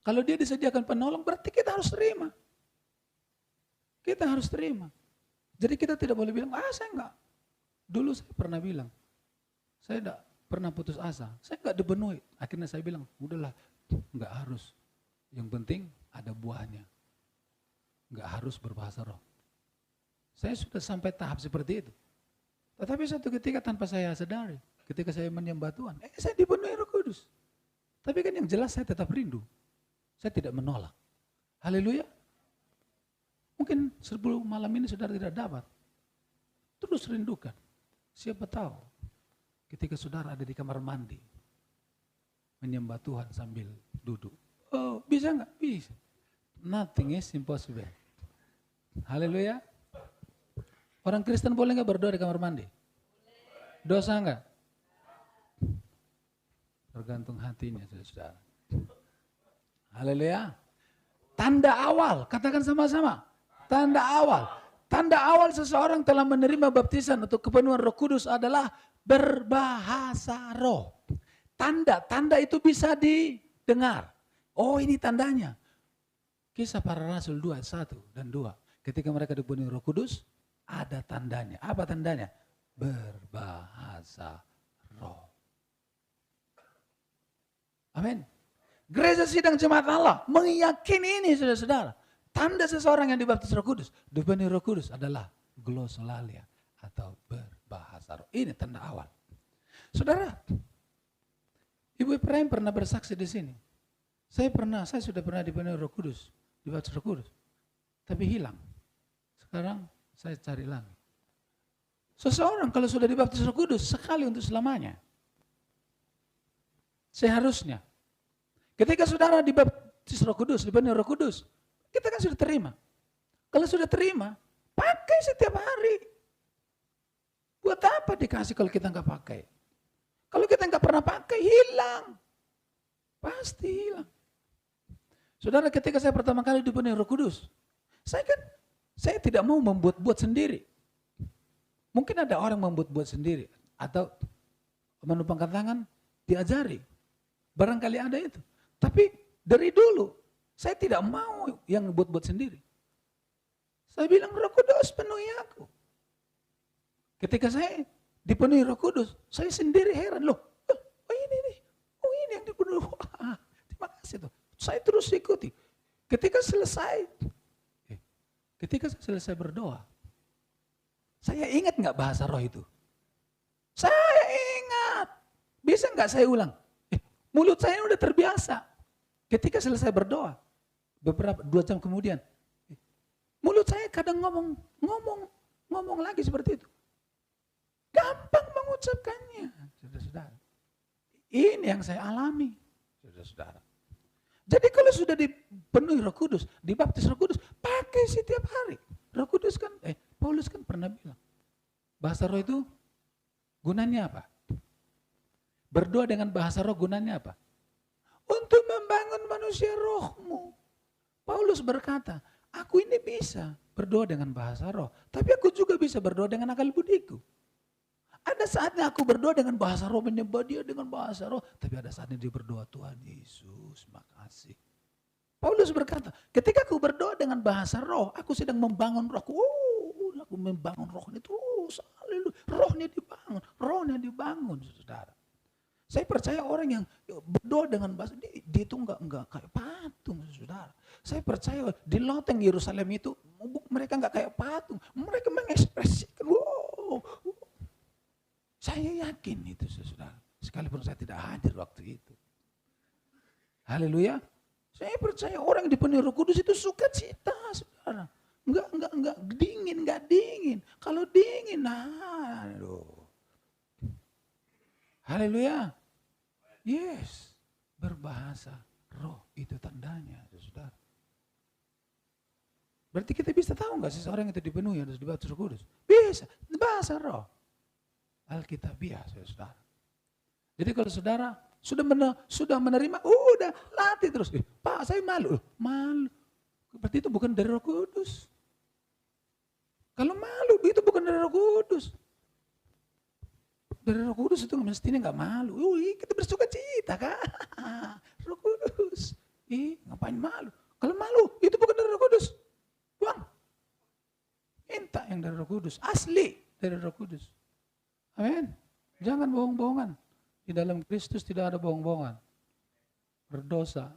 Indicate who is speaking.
Speaker 1: Kalau dia disediakan penolong, berarti kita harus terima. Kita harus terima. Jadi kita tidak boleh bilang, saya enggak. Dulu saya pernah bilang, saya enggak pernah putus asa. Saya enggak dipenuhi. Akhirnya saya bilang, udahlah, enggak harus. Yang penting ada buahnya. Enggak harus berbahasa roh. Saya sudah sampai tahap seperti itu. Tetapi satu ketika tanpa saya sadari, ketika saya menyembah Tuhan, saya dipenuhi Roh Kudus. Tapi kan yang jelas saya tetap rindu. Saya tidak menolak. Haleluya. Mungkin 10 malam ini saudara tidak dapat. Terus rindukan. Siapa tahu ketika saudara ada di kamar mandi, menyembah Tuhan sambil duduk. Oh, bisa enggak? Bisa. Nothing is impossible. Haleluya. Orang Kristen boleh enggak berdoa di kamar mandi? Dosa enggak? Tergantung hatinya, saudara. Haleluya. Tanda awal, katakan sama-sama. Tanda awal. Tanda awal seseorang telah menerima baptisan untuk kepenuhan Roh Kudus adalah berbahasa roh. Tanda itu bisa didengar. Oh, ini tandanya. Kisah Para Rasul 2, 1 dan 2. Ketika mereka dipenuhi Roh Kudus, ada tandanya. Apa tandanya? Berbahasa roh. Amin. Gereja Sidang Jemaat Allah meyakini ini, saudara-saudara. Tanda seseorang yang dibaptis Roh Kudus, dipenuhi Roh Kudus adalah glosolalia atau berbahasa roh. Ini tanda awal. Saudara, Ibu Ibrahim pernah bersaksi di sini. Saya sudah pernah dipenuhi Roh Kudus, dibaptis Roh Kudus, tapi hilang. Sekarang saya cari lagi. Seseorang kalau sudah dibaptis Roh Kudus sekali untuk selamanya. Seharusnya. Ketika saudara dibaptis Roh Kudus, dipenuhi Roh Kudus, kita kan sudah terima. Kalau sudah terima, pakai setiap hari. Buat apa dikasih kalau kita nggak pakai? Kalau kita nggak pernah pakai, hilang. Pasti hilang. Saudara, ketika saya pertama kali dipenuhi Roh Kudus, saya tidak mau membuat-buat sendiri. Mungkin ada orang membuat-buat sendiri. Atau menumpangkan tangan, diajari. Barangkali ada itu. Tapi dari dulu, saya tidak mau yang buat-buat sendiri. Saya bilang, Roh Kudus penuhi aku. Ketika saya dipenuhi Roh Kudus, saya sendiri heran. Loh, ini yang dipenuhi. Terima kasih tuh. Saya terus ikuti. Ketika saya selesai berdoa, saya ingat nggak bahasa roh itu? Saya ingat. Bisa nggak saya ulang? Mulut saya udah terbiasa. Ketika selesai berdoa, 2 jam kemudian, mulut saya kadang ngomong lagi seperti itu. Gampang mengucapkannya, saudara-saudara. Ini yang saya alami, saudara-saudara. Jadi kalau sudah dipenuhi Roh Kudus, dibaptis Roh Kudus, pakai setiap hari. Roh Kudus kan, Paulus kan pernah bilang, bahasa roh itu gunanya apa? Berdoa dengan bahasa roh gunanya apa? Untuk membangun manusia rohmu. Paulus berkata, aku ini bisa berdoa dengan bahasa roh, tapi aku juga bisa berdoa dengan akal budiku. Ada saatnya aku berdoa dengan bahasa roh, menyembah dia dengan bahasa roh, tapi ada saatnya dia berdoa, Tuhan Yesus, makasih. Paulus berkata, ketika aku berdoa dengan bahasa roh, aku sedang membangun rohku. Aku membangun rohnya terus, rohnya dibangun, saudara. Saya percaya orang yang berdoa dengan bahasa, dia itu enggak kayak patung, saudara. Saya percaya di loteng Yerusalem itu, mereka enggak kayak patung. Mereka mengekspresikan, saya yakin itu, saudara. Sekalipun saya tidak hadir waktu itu. Haleluya. Saya percaya orang yang dipenuhi Roh Kudus itu sukacita, saudara. Enggak dingin. Kalau dingin, aduh. Haleluya. Yes. Berbahasa roh itu tandanya, saudara. Berarti kita bisa tahu enggak seseorang itu dipenuhi harus dibaptis Roh Kudus? Bisa. Bahasa roh. Alkitabiah, saudara. Jadi kalau saudara sudah menerima, udah latih terus. Pak, saya malu. Malu. Berarti itu bukan dari Roh Kudus. Kalau malu, itu bukan dari Roh Kudus. Dari Roh Kudus itu mestinya nggak malu. Kita bersuka cita kan. Roh Kudus. Ngapain malu? Kalau malu, itu bukan dari Roh Kudus. Buang. Minta yang dari Roh Kudus. Asli dari Roh Kudus. Amin. Jangan bohong-bohongan. Di dalam Kristus tidak ada bohong-bohongan. Berdosa.